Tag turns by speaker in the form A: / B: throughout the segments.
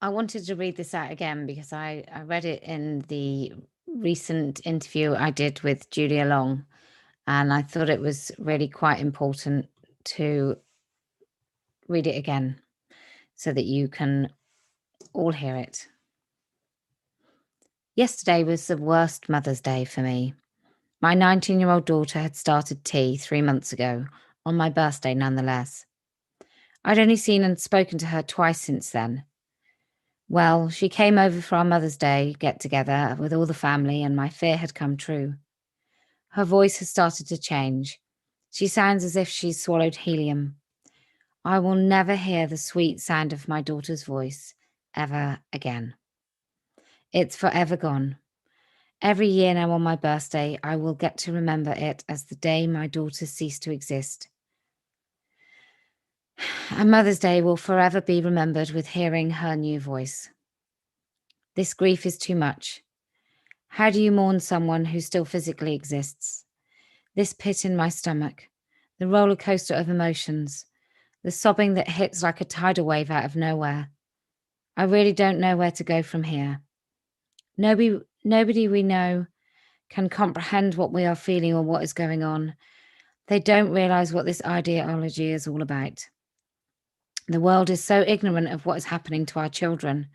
A: I wanted to read this out again because I read it in the recent interview I did with Julia Long, and I thought it was really quite important to read it again so that you can all hear it. Yesterday was the worst Mother's Day for me. My 19-year-old daughter had started tea 3 months ago, on my birthday nonetheless. I'd only seen and spoken to her twice since then. Well, she came over for our Mother's Day get-together with all the family, and my fear had come true. Her voice has started to change. She sounds as if she's swallowed helium. I will never hear the sweet sound of my daughter's voice ever again. It's forever gone. Every year now on my birthday, I will get to remember it as the day my daughter ceased to exist. And Mother's Day will forever be remembered with hearing her new voice. This grief is too much. How do you mourn someone who still physically exists? This pit in my stomach, the roller coaster of emotions, the sobbing that hits like a tidal wave out of nowhere. I really don't know where to go from here. Nobody we know can comprehend what we are feeling or what is going on. They don't realize what this ideology is all about. The world is so ignorant of what is happening to our children.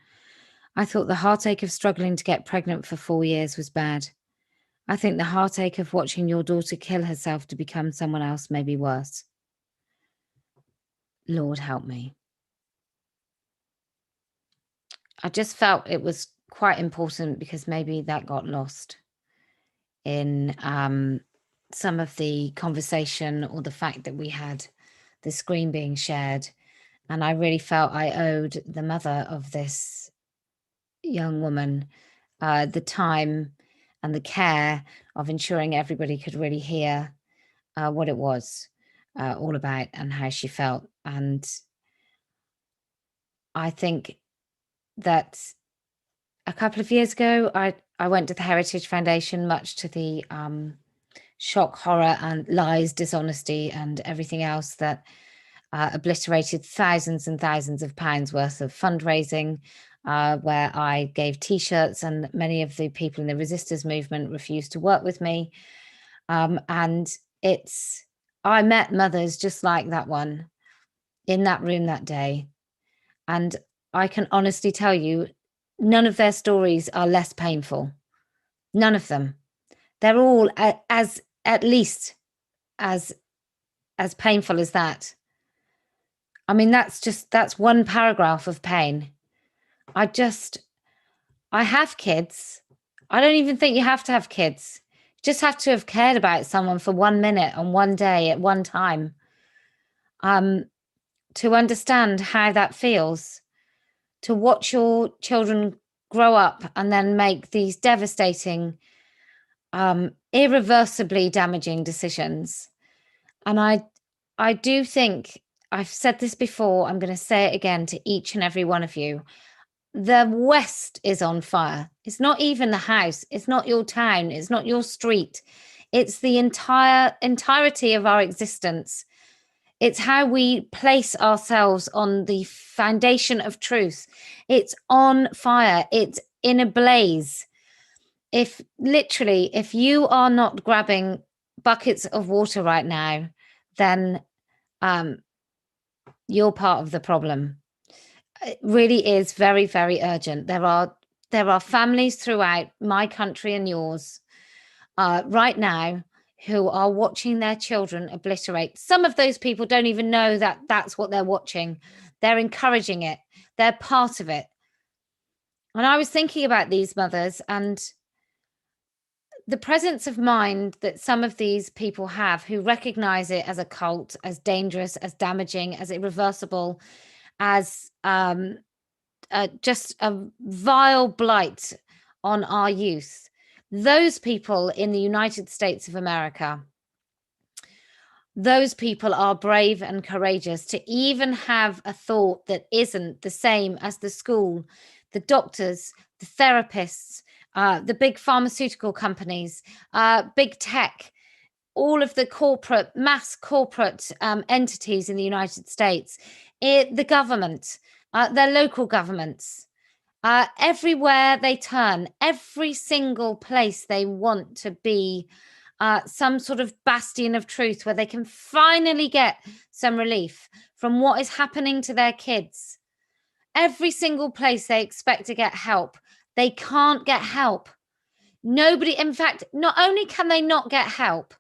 A: I thought the heartache of struggling to get pregnant for 4 years was bad. I think the heartache of watching your daughter kill herself to become someone else may be worse. Lord help me. I just felt it was quite important because maybe that got lost in some of the conversation or the fact that we had the screen being shared. And I really felt I owed the mother of this young woman the time and the care of ensuring everybody could really hear what it was all about and how she felt. And I think that a couple of years ago, I went to the Heritage Foundation, much to the shock, horror, and lies, dishonesty, and everything else that obliterated thousands and thousands of pounds worth of fundraising, where I gave T-shirts, and many of the people in the resistors movement refused to work with me. And I met mothers just like that one in that room that day. And I can honestly tell you, none of their stories are less painful. None of them. They're all at least as painful as that. I mean, that's one paragraph of pain. I have kids. I don't even think you have to have kids. You just have to have cared about someone for 1 minute on one day at one time, to understand how that feels, to watch your children grow up and then make these devastating, irreversibly damaging decisions. And I do think, I've said this before, I'm going to say it again to each and every one of you. The West is on fire. It's not even the house. It's not your town. It's not your street. It's the entirety of our existence. It's how we place ourselves on the foundation of truth. It's on fire. It's in a blaze. If you are not grabbing buckets of water right now, then you're part of the problem. It really is very, very urgent. There are families throughout my country and yours right now who are watching their children obliterate. Some of those people don't even know that that's what they're watching. They're encouraging it. They're part of it. And I was thinking about these mothers and the presence of mind that some of these people have who recognize it as a cult, as dangerous, as damaging, as irreversible, as just a vile blight on our youth. Those people in the United States of America, those people are brave and courageous to even have a thought that isn't the same as the school, the doctors, the therapists, the big pharmaceutical companies, big tech, all of the mass corporate entities in the United States, the government, their local governments. Everywhere they turn, every single place they want to be some sort of bastion of truth where they can finally get some relief from what is happening to their kids. Every single place they expect to get help, they can't get help. Nobody, in fact, not only can they not get help,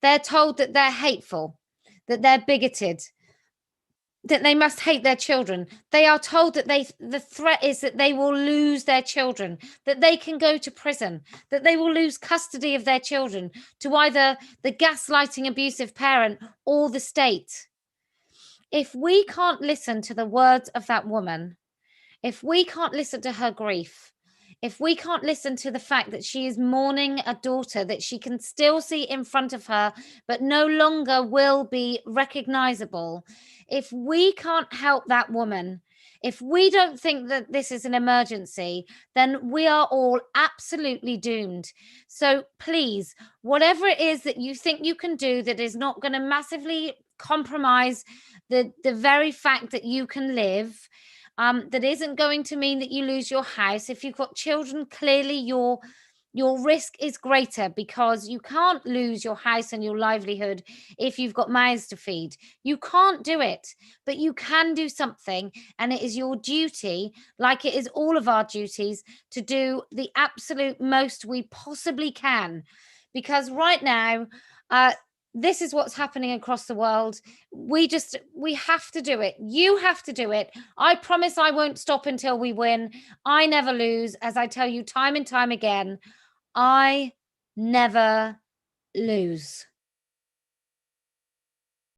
A: they're told that they're hateful, that they're bigoted, that they must hate their children. They are told that the threat is that they will lose their children, that they can go to prison, that they will lose custody of their children to either the gaslighting abusive parent or the state. If we can't listen to the words of that woman, if we can't listen to her grief, if we can't listen to the fact that she is mourning a daughter that she can still see in front of her, but no longer will be recognizable, if we can't help that woman, if we don't think that this is an emergency, then we are all absolutely doomed. So please, whatever it is that you think you can do that is not going to massively compromise the very fact that you can live, that isn't going to mean that you lose your house. If you've got children, clearly your risk is greater because you can't lose your house and your livelihood if you've got mouths to feed. You can't do it, but you can do something, and it is your duty, like it is all of our duties, to do the absolute most we possibly can. Because right now, this is what's happening across the world. We have to do it. You have to do it. I promise I won't stop until we win. I never lose. As I tell you time and time again, I never lose.